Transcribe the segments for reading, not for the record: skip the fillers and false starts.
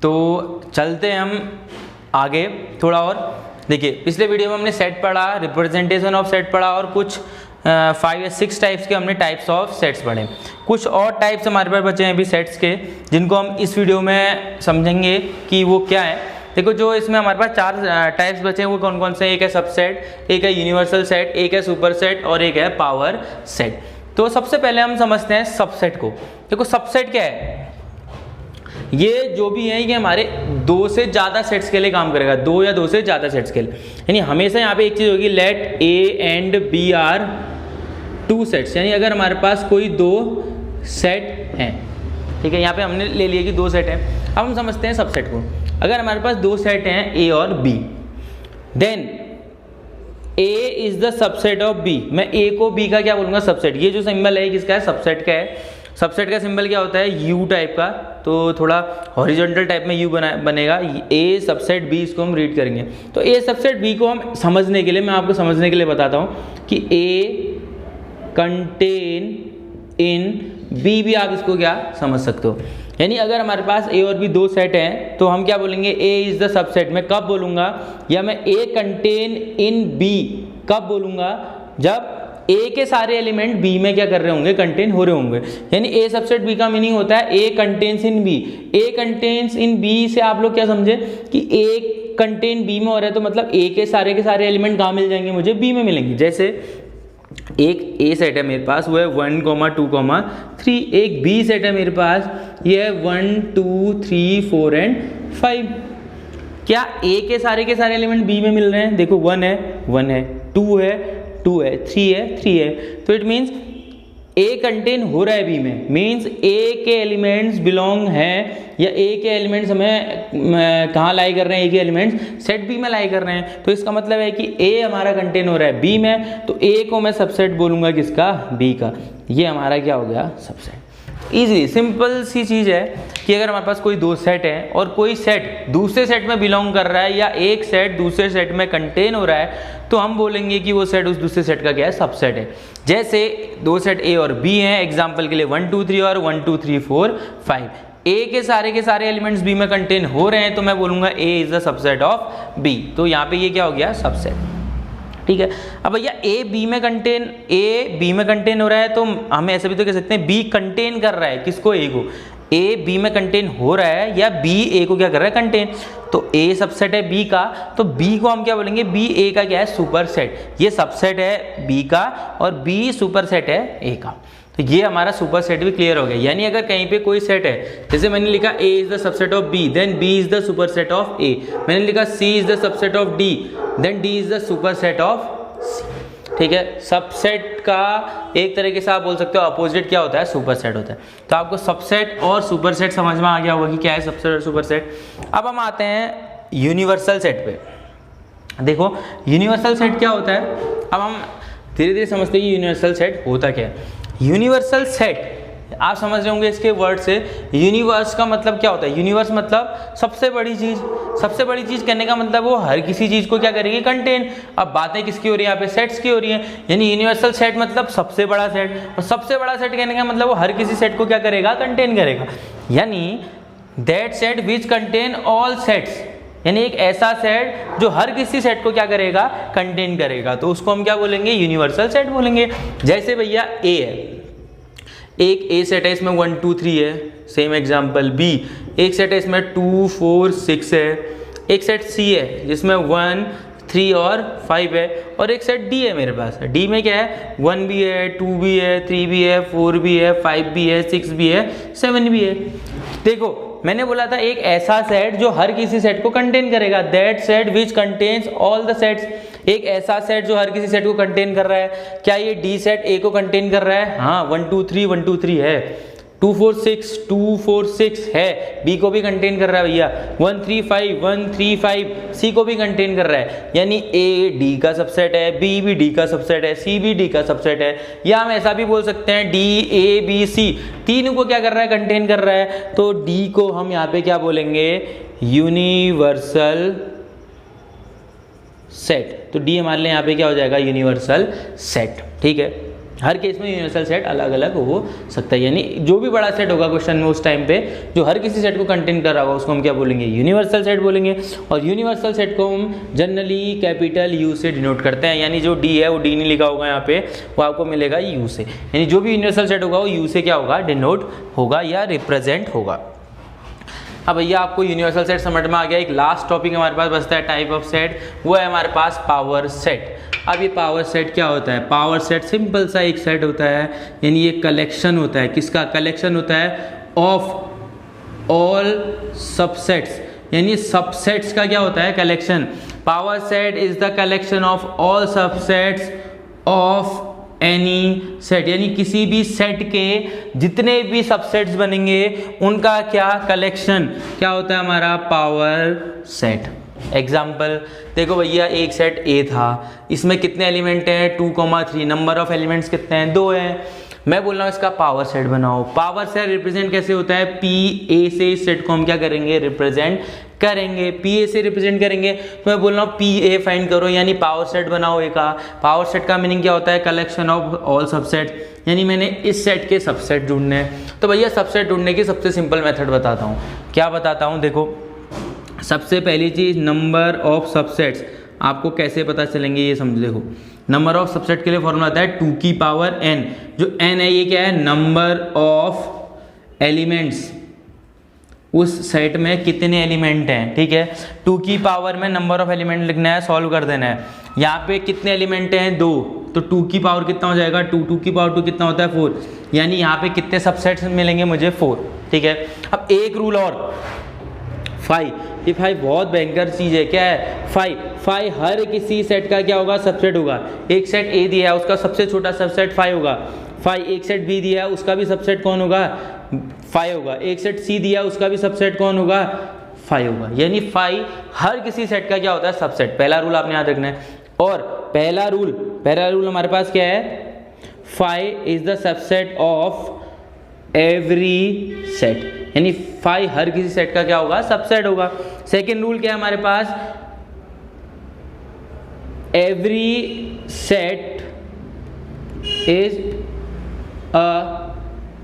तो चलते हैं हम आगे थोड़ा और। देखिए पिछले वीडियो में हमने सेट पढ़ा, रिप्रेजेंटेशन ऑफ सेट पढ़ा और कुछ 5 या 6 टाइप्स के हमने टाइप्स ऑफ सेट्स पढ़े। कुछ और टाइप्स हमारे पास बचे हैं अभी सेट्स के, जिनको हम इस वीडियो में समझेंगे कि वो क्या है। देखो जो इसमें हमारे पास 4 टाइप्स बचे हैं वो कौन कौन से हैं। एक है सबसेट, एक है यूनिवर्सल सेट, एक है सुपर सेट और एक है पावर सेट। तो सबसे पहले हम समझते हैं सबसेट को। देखो सबसेट क्या है, ये जो भी है ये हमारे 2 से ज़्यादा सेट्स के लिए काम करेगा, 2 या 2 से ज़्यादा सेट्स के लिए। यानी हमेशा यहाँ पे एक चीज़ होगी, let A and B are 2 sets. यानी अगर हमारे पास कोई 2 सेट हैं, ठीक है, यहाँ पे हमने ले लिया कि 2 सेट हैं। अब हम समझते हैं सबसेट को। अगर हमारे पास 2 सेट हैं ए और B, then A is the subset of B. मैं ए को बी का क्या बोलूँगा, सबसेट। ये जो सिंबल है किसका है, सबसेट का है। सबसेट का सिंबल क्या होता है, यू टाइप का, तो थोड़ा हॉरिजॉन्टल टाइप में यू बनेगा। ए सबसेट बी, इसको हम रीड करेंगे। तो ए सबसेट बी को हम समझने के लिए, मैं आपको समझने के लिए बताता हूँ कि ए कंटेन इन बी, भी आप इसको क्या समझ सकते हो। यानी अगर हमारे पास ए और बी 2 सेट हैं तो हम क्या बोलेंगे, ए इज द सबसेट। मैं कब बोलूँगा, या मैं ए कंटेन इन बी कब बोलूँगा, जब ए के सारे एलिमेंट बी में क्या कर रहे होंगे, कंटेन हो रहे होंगे। यानी ए सबसेट बी का मीनिंग होता है ए contains in B. A contains in B से आप लोग क्या समझे कि ए कंटेन बी में हो रहा है, तो मतलब ए के सारे एलिमेंट कहाँ मिल जाएंगे, मुझे बी में मिलेंगे। जैसे एक ए सेट है मेरे पास, वो है 1, 2, 3। एक बी सेट है मेरे पास, ये है 1, 2, 3, 4 एंड 5। क्या ए के सारे एलिमेंट बी में मिल रहे हैं? देखो 1 है 1 है, 2 है 2 है, 3 है 3 है। तो इट मीन्स ए कंटेन हो रहा है बी में, मीन्स ए के एलिमेंट्स बिलोंग हैं, या ए के एलिमेंट्स हमें कहाँ लाई कर रहे हैं, ए के एलिमेंट्स सेट बी में लाई कर रहे हैं। तो इसका मतलब है कि ए हमारा कंटेन हो रहा है बी में, तो ए को मैं सबसेट बोलूँगा किसका, बी का। ये हमारा क्या हो गया, सबसेट। ईजिली सिंपल सी चीज़ है कि अगर हमारे पास कोई 2 सेट है और कोई सेट दूसरे सेट में बिलोंग कर रहा है, या एक सेट दूसरे सेट में कंटेन हो रहा है, तो हम बोलेंगे कि वो सेट उस दूसरे सेट का क्या है, सबसेट है। जैसे 2 सेट ए और बी हैं, एग्जाम्पल के लिए 1, 2, 3 और 1, 2, 3, 4, 5। ए के सारे एलिमेंट्स बी में कंटेन हो रहे हैं, तो मैं बोलूँगा A is the subset of B. तो यहाँ पे ये क्या हो गया, सबसेट। ठीक है। अब भैया ए बी में कंटेन हो रहा है, तो हम ऐसे भी तो कह सकते हैं बी कंटेन कर रहा है किसको, ए को। ए बी में कंटेन हो रहा है, या बी ए को क्या कर रहा है, कंटेन। तो ए सबसेट है बी का, तो बी को हम क्या बोलेंगे, बी ए का क्या है, सुपर सेट। ये सबसेट है बी का और बी सुपर सेट है ए का। तो ये हमारा सुपर सेट भी क्लियर हो गया। यानी अगर कहीं पे कोई सेट है, जैसे मैंने लिखा A is the subset of B, then B is the superset of A. मैंने लिखा C is the subset of D, then D is the superset of C. ठीक है। सबसेट का एक तरीके से आप बोल सकते हो अपोजिट क्या होता है, सुपर सेट होता है। तो आपको सबसेट और सुपर सेट समझ में आ गया होगा कि क्या है सबसेट और सुपर सेट। अब हम आते हैं यूनिवर्सल सेट पे। देखो यूनिवर्सल सेट क्या होता है, अब हम धीरे धीरे समझते हैं कि यूनिवर्सल सेट होता क्या है। यूनिवर्सल सेट आप समझ रहे होंगे इसके वर्ड से, यूनिवर्स का मतलब क्या होता है, यूनिवर्स मतलब सबसे बड़ी चीज। सबसे बड़ी चीज कहने का मतलब वो हर किसी चीज को क्या करेगी, कंटेन। अब बातें किसकी हो रही है, यहाँ पे सेट्स की हो रही है। यानी यूनिवर्सल सेट मतलब सबसे बड़ा सेट, और सबसे बड़ा सेट कहने का मतलब वो हर किसी सेट को क्या करेगा, कंटेन करेगा। यानी that set which contain all sets, यानी एक ऐसा सेट जो हर किसी सेट को क्या करेगा, कंटेन करेगा। तो उसको हम क्या बोलेंगे, यूनिवर्सल सेट बोलेंगे। जैसे भैया ए है, एक ए सेट है इसमें 1, 2, 3 है, सेम एग्जांपल। बी एक सेट है इसमें 2, 4, 6 है। एक सेट सी है जिसमें 1, 3 और 5 है, और एक सेट डी है मेरे पास। डी में क्या है, 1 भी है, 2 भी है, 3 भी है, 4 भी है, 5 भी है, 6 भी है, 7 भी है। देखो मैंने बोला था एक ऐसा सेट जो हर किसी सेट को कंटेन करेगा, that set which contains all the sets. एक ऐसा सेट जो हर किसी सेट को कंटेन कर रहा है। क्या ये डी सेट ए को कंटेन कर रहा है? हाँ, 1 2 3 1 2 3 है। 2 4 6 2 4 6 है, बी को भी कंटेन कर रहा है भैया। 1 3 5 1 3 5 सी को भी कंटेन कर रहा है। यानी ए डी का सबसेट है, बी भी डी का सबसेट है, सी भी डी का सबसेट है। या हम ऐसा भी बोल सकते हैं डी ए बी सी तीनों को क्या कर रहा है, कंटेन कर रहा है। तो डी को हम यहाँ पे क्या बोलेंगे, यूनिवर्सल सेट। तो डी हमारे लिए यहाँ पे क्या हो जाएगा, यूनिवर्सल सेट। ठीक है, हर केस में यूनिवर्सल सेट अलग अलग हो सकता है, यानी जो भी बड़ा सेट होगा क्वेश्चन में उस टाइम पे जो हर किसी सेट को कंटेन कर रहा होगा उसको हम क्या बोलेंगे, यूनिवर्सल सेट बोलेंगे। और यूनिवर्सल सेट को हम जनरली कैपिटल यू से डिनोट करते हैं, यानी जो डी है वो डी नहीं लिखा होगा यहाँ पे, वो आपको मिलेगा यू से, यानी जो भी यूनिवर्सल सेट होगा वो यू से क्या होगा, डिनोट होगा या रिप्रेजेंट होगा। अब भैया आपको यूनिवर्सल सेट समझ में आ गया। एक लास्ट टॉपिक हमारे पास बचता है टाइप ऑफ सेट, वो है हमारे पास पावर सेट। अब ये पावर सेट क्या होता है, पावर सेट सिंपल सा एक सेट होता है, यानी ये कलेक्शन होता है, किसका कलेक्शन होता है, ऑफ ऑल सबसेट्स, यानी सबसेट्स का क्या होता है, collection. Power set is the collection of all subsets of any set, यानी किसी भी सेट के जितने भी सबसेट्स बनेंगे उनका क्या कलेक्शन क्या होता है हमारा, पावर सेट। एग्जाम्पल देखो भैया, एक सेट ए था, इसमें कितने एलिमेंट हैं, 2,3, नंबर ऑफ एलिमेंट्स कितने हैं, 2 हैं। मैं बोल रहा हूँ इसका पावर सेट बनाओ। पावर सेट रिप्रेजेंट कैसे होता है, पी ए से इस सेट को हम क्या करेंगे, रिप्रेजेंट करेंगे, पी ए से रिप्रेजेंट करेंगे। तो मैं बोल रहा हूँ पी ए फाइंड करो, यानी पावर सेट बनाओ ए का। पावर सेट का मीनिंग क्या होता है, कलेक्शन ऑफ ऑल सबसेट, यानी मैंने इस सेट के सबसेट ढूंढने हैं। तो भैया सबसेट ढूंढने की सबसे सिंपल मेथड बताता हूँ, क्या बताता हूँ, देखो सबसे पहली चीज़ नंबर ऑफ सबसेट्स आपको कैसे पता चलेंगे ये समझो। देखो नंबर ऑफ सबसेट के लिए फॉर्मूला आता है 2 की पावर n, जो n है ये क्या है, नंबर ऑफ एलिमेंट्स, उस सेट में कितने एलिमेंट हैं, ठीक है। 2 की पावर में नंबर ऑफ एलिमेंट लिखना है, सॉल्व कर देना है। यहाँ पे कितने एलिमेंट हैं, 2, तो 2 की पावर कितना हो जाएगा, 2 की पावर 2 कितना होता है, 4, यानी यहाँ पे कितने सबसेट्स मिलेंगे मुझे, 4, ठीक है। अब एक रूल और, 5, ये 5 बहुत भयंकर चीज़ है, क्या है, 5 हर किसी सेट का क्या होगा, सबसेट होगा। एक सेट ए दिया है उसका सबसे छोटा सबसेट 5 होगा, 5। एक सेट बी दिया है उसका भी सबसेट कौन होगा, 5 होगा। एक सेट सी दिया है उसका भी सबसेट कौन होगा, 5 होगा, यानी 5 हर किसी सेट का क्या होता है, सबसेट। पहला रूल आपने याद रखना है। और पहला रूल हमारे पास क्या है, 5 is the subset of every set, यानी 5 हर किसी सेट का क्या होगा, सबसेट होगा। सेकेंड रूल क्या है हमारे पास, every set is a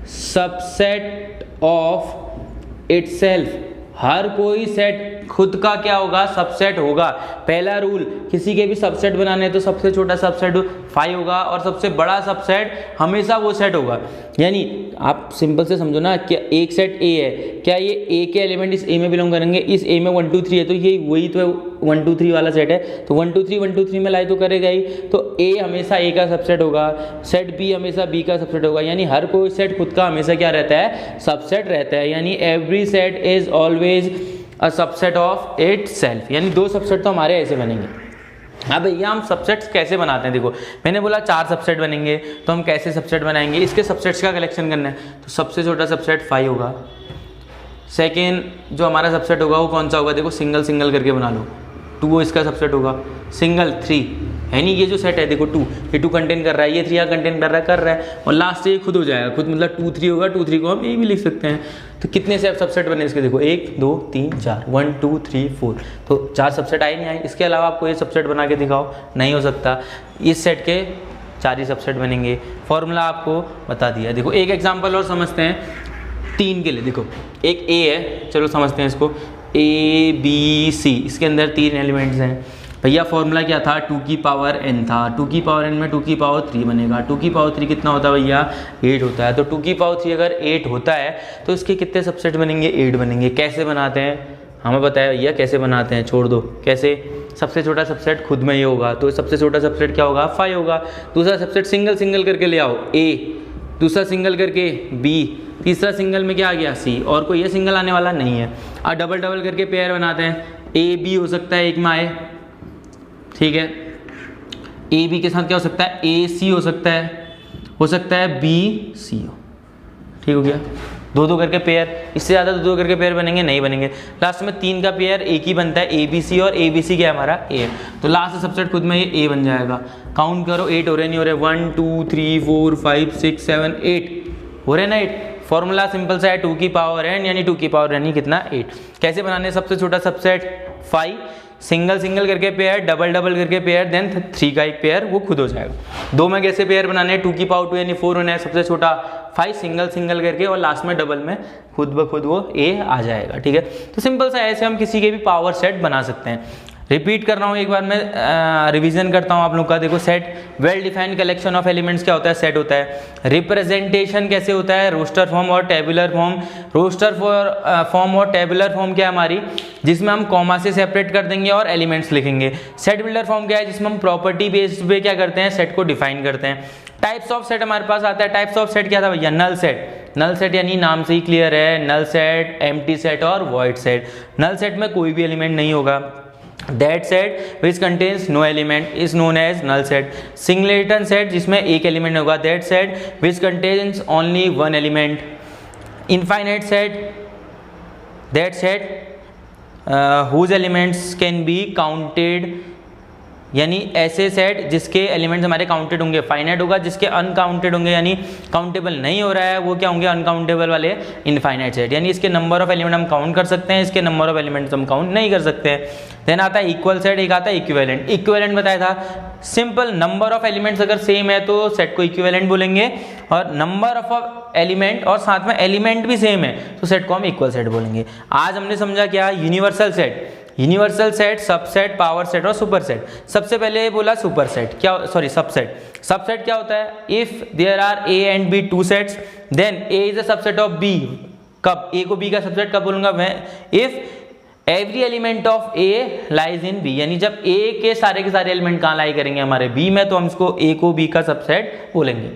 subset of itself, हर कोई सेट खुद का क्या होगा, सबसेट होगा। पहला रूल, किसी के भी सबसेट बनाने तो सबसे छोटा सबसेट 5 होगा और सबसे बड़ा सबसेट हमेशा वो सेट होगा। यानी आप सिंपल से समझो ना, क्या एक सेट ए है, क्या ये ए के एलिमेंट इस ए में बिलोंग करेंगे, इस ए में 1 2 3 है, तो ये वही तो 1 2 3 वाला सेट है, तो 1 2 3 में लाई तो करेगा ही, तो ए हमेशा ए का सबसेट होगा, सेट बी हमेशा बी का सबसेट होगा, यानी हर कोई सेट खुद का हमेशा क्या रहता है, सबसेट रहता है। यानी every set is always a subset of itself, यानी 2 सबसेट तो हमारे ऐसे बनेंगे। अब भैया हम सबसेट्स कैसे बनाते हैं, देखो मैंने बोला 4 सबसेट बनेंगे, तो हम कैसे सबसेट बनाएंगे, इसके सबसेट्स का कलेक्शन करना है, तो सबसे छोटा सबसेट 5 होगा। सेकेंड जो हमारा सबसेट होगा वो कौन सा होगा, देखो सिंगल करके बना लो, 2 वो इसका सबसेट होगा, सिंगल 3 है नहीं, ये जो सेट है देखो 2, ये 2 कंटेन कर रहा है, ये 3 यहाँ कंटेन कर रहा है, और लास्ट से ये खुद हो जाएगा, खुद मतलब 2 3 होगा, 2 3 को हम ये भी लिख सकते हैं। तो कितने से सबसेट बने इसके, देखो 1 2 3 4, 1 2 3 4, तो 4 सबसेट आए नहीं आए। इसके अलावा आपको ये सबसेट बना के दिखाओ, नहीं हो सकता, इस सेट के 4 ही सबसेट बनेंगे। फॉर्मूला आपको बता दिया। देखो एक एग्जाम्पल और समझते हैं 3 के लिए। देखो एक ए है, चलो समझते हैं इसको, ABC, इसके अंदर 3 एलिमेंट्स हैं। भैया फॉर्मूला क्या था, 2 की पावर n था, 2 की पावर n में 2 की पावर 3 बनेगा। 2 की पावर 3 कितना होता है भैया, 8 होता है। तो 2 की पावर 3 अगर 8 होता है तो इसके कितने सबसेट बनेंगे, 8 बनेंगे। कैसे बनाते हैं, हमें बताया भैया कैसे बनाते हैं, छोड़ दो कैसे। सबसे छोटा सबसेट खुद में ही होगा, तो सबसे छोटा सबसेट क्या होगा, 5 होगा। दूसरा सबसेट सिंगल करके ले आओ, A, दूसरा सिंगल करके B, तीसरा सिंगल में क्या आ गया, C, और कोई ये सिंगल आने वाला नहीं है। अब डबल करके पेयर बनाते हैं, AB हो सकता है एक में आए, ठीक है। AB के साथ क्या हो सकता है, AC हो सकता है BC हो, ठीक हो गया। 2 करके पेयर, इससे ज़्यादा 2 करके पेयर बनेंगे नहीं बनेंगे। लास्ट में 3 का पेयर एक ही बनता है, ABC, और ABC क्या है हमारा, A, तो लास्ट सबसेट खुद में ये A बन जाएगा। काउंट करो 8 हो रहे नहीं हो रहे, 1 2 3 4 5 6 7 8 हो रहे ना, 8 फॉर्मूला सिंपल सा है 2 की पावर n यानी 2 की पावर n कितना 8। कैसे बनाने सबसे छोटा सबसेट 5, सिंगल सिंगल करके पेयर, डबल डबल करके पेयर, देन 3 का एक पेयर, वो खुद हो जाएगा। 2 में कैसे पेयर बनाने 2 की पावर 2 यानी 4 होना है, सबसे छोटा 5 सिंगल सिंगल करके और लास्ट में डबल में खुद ब खुद वो a आ जाएगा। ठीक है, तो सिंपल सा ऐसे हम किसी के भी पावर सेट बना सकते हैं। रिपीट कर रहा हूँ एक बार, मैं रिवीजन करता हूँ आप लोग का। देखो set well defined collection of elements क्या होता है, सेट होता है। रिप्रेजेंटेशन कैसे होता है, रोस्टर फॉर्म और टेबुलर फॉर्म। रोस्टर फॉर्म और टेबुलर फॉर्म क्या है हमारी, जिसमें हम कॉमा से सेपरेट कर देंगे और एलिमेंट्स लिखेंगे। सेट बिल्डर फॉर्म क्या है, जिसमें हम प्रॉपर्टी बेस्ड पे क्या करते हैं, सेट को डिफाइन करते हैं। टाइप्स ऑफ सेट हमारे पास आता है। टाइप्स ऑफ सेट क्या था भैया, नल सेट। नल सेट यानी नाम से ही क्लियर है, नल सेट, एम्प्टी सेट और वॉइड सेट। नल सेट में कोई भी एलिमेंट नहीं होगा। That set which contains no element is known as null set. Singleton set जिसमें एक एलिमेंट होगा, that set which contains only one element. Infinite set, that set whose elements can be counted, यानी ऐसे set जिसके elements हमारे counted होंगे। Finite होगा जिसके अनकाउंटेड होंगे, यानी काउंटेबल नहीं हो रहा है, वो क्या होंगे, अनकाउंटेबल वाले इनफाइनाइट सेट, यानी इसके नंबर ऑफ एलिमेंट हम काउंट कर सकते हैं, इसके नंबर ऑफ एलिमेंट्स हम काउंट नहीं कर सकते हैं। देन आता है इक्वल सेट, एक आता है इक्विवेलेंट। इक्विवेलेंट बताया था, सिंपल नंबर ऑफ एलिमेंट्स अगर सेम है तो सेट को इक्विवेलेंट बोलेंगे, और नंबर ऑफ एलिमेंट और साथ में एलिमेंट भी सेम है तो सेट को हम इक्वल सेट बोलेंगे। आज हमने समझा क्या, universal set. Universal set, subset, power set और सुपर सेट। सबसे पहले बोला सुपर सेट, क्या सॉरी सबसेट। सबसेट क्या होता है, if there are A and B two sets then A is a subset of B. कब ए को बी का सबसेट कब बोलूंगा मैं, if every element of A lies in B, यानी जब ए के सारे एलिमेंट कहाँ लाई करेंगे, हमारे बी में, तो हम इसको ए को बी का सबसेट बोलेंगे।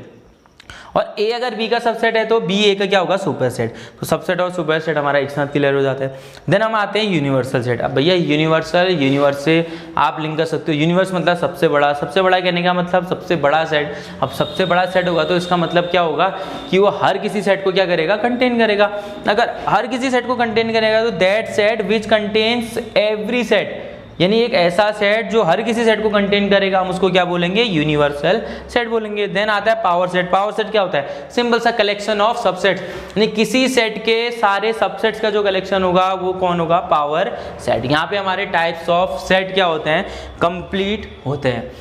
और ए अगर बी का सबसेट है तो बी ए का क्या होगा, सुपर सेट। तो सबसेट और सुपर सेट हमारा एक साथ क्लियर हो जाता है। देन हम आते हैं यूनिवर्सल सेट। अब भैया यूनिवर्सल, यूनिवर्स से आप लिंक कर सकते हो। यूनिवर्स मतलब सबसे बड़ा, सबसे बड़ा कहने का मतलब सबसे बड़ा सेट। अब सबसे बड़ा सेट होगा तो इसका मतलब क्या होगा कि वो हर किसी सेट को क्या करेगा, कंटेन करेगा। अगर हर किसी सेट को कंटेन करेगा तो that set which contains every set, यानी एक ऐसा सेट जो हर किसी सेट को कंटेन करेगा, हम उसको क्या बोलेंगे, यूनिवर्सल सेट बोलेंगे। देन आता है पावर सेट। पावर सेट क्या होता है, सिंपल सा कलेक्शन ऑफ सबसेट्स, यानी किसी सेट के सारे सबसेट्स का जो कलेक्शन होगा वो कौन होगा, पावर सेट। यहाँ पे हमारे टाइप्स ऑफ सेट क्या होते हैं, कंप्लीट होते हैं।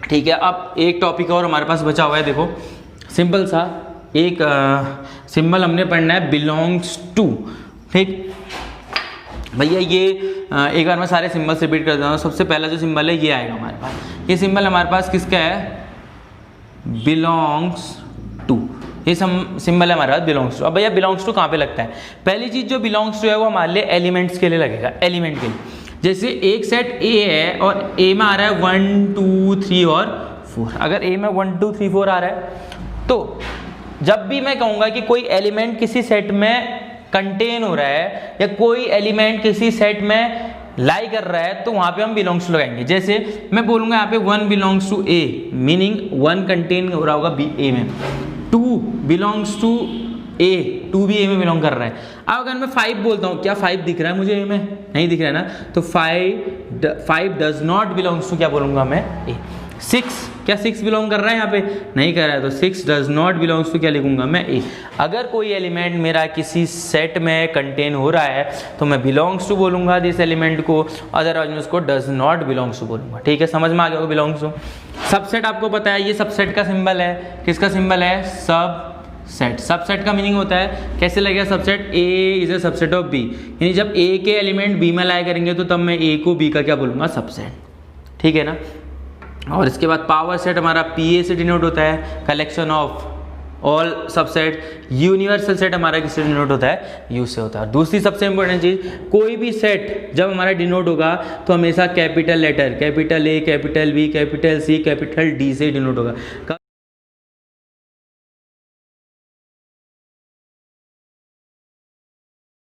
ठीक है, अब एक टॉपिक और हमारे पास बचा हुआ है। देखो सिंपल सा एक सिंबल हमने पढ़ना है, बिलोंग्स टू। ठीक भैया, ये एक बार मैं सारे सिंबल्स रिपीट कर देता हूँ। सबसे पहला जो सिंबल है ये आएगा हमारे पास। ये सिंबल हमारे पास किसका है, बिलोंग्स टू। ये सिंबल है हमारे पास बिलोंग्स टू। अब भैया बिलोंग्स टू कहाँ पे लगता है, पहली चीज जो बिलोंग्स टू है वो हमारे लिए एलिमेंट्स के लिए लगेगा, एलिमेंट के लिए। जैसे एक सेट ए है और ए में आ रहा है 1 2 3 और 4। अगर ए में 1 2 3 4 आ रहा है तो जब भी मैं कहूँगा कि कोई एलिमेंट किसी सेट में कंटेन हो रहा है या कोई एलिमेंट किसी सेट में लाई कर रहा है तो वहां पे हम बिलोंग्स टू लगाएंगे। जैसे मैं बोलूंगा यहाँ पे 1 belongs to A, meaning 1 contain हो रहा होगा बी ए में, 2 बिलोंग्स टू ए, 2 भी ए में बिलोंग कर रहा है। अब अगर मैं 5 बोलता हूँ, क्या 5 दिख रहा है मुझे ए में, नहीं दिख रहा है ना, तो 5 डज नॉट बिलोंग्स टू क्या बोलूंगा मैं, ए। 6, क्या 6 बिलोंग कर रहा है यहाँ पे, नहीं कर रहा है, तो 6 डज नॉट बिलोंग्स टू क्या लिखूंगा मैं, ए। अगर कोई एलिमेंट मेरा किसी सेट में कंटेन हो रहा है तो मैं बिलोंग्स टू बोलूंगा दिस एलिमेंट को, अदरवाइज मैं उसको डज नॉट बिलोंग्स टू बोलूंगा। ठीक है, समझ में आ गया होगा बिलोंग्स टू। सबसेट आपको पता है, ये सबसेट का सिंबल है, किसका सिंबल है, सब सेट। सबसेट का मीनिंग होता है, कैसे लगेगा subset, A is a subset of B, यानी जब ए के एलिमेंट बी में लाया करेंगे तो तब मैं ए को बी का क्या बोलूंगा, सबसेट। ठीक है ना। और इसके बाद पावर सेट हमारा पीए से डिनोट होता है, collection of all subset. Universal set हमारा किससे डिनोट होता है, यू से होता है। दूसरी सबसे इंपॉर्टेंट चीज, कोई भी सेट जब हमारा डिनोट होगा तो हमेशा capital letter, capital A, capital B, capital C, capital D से डिनोट होगा।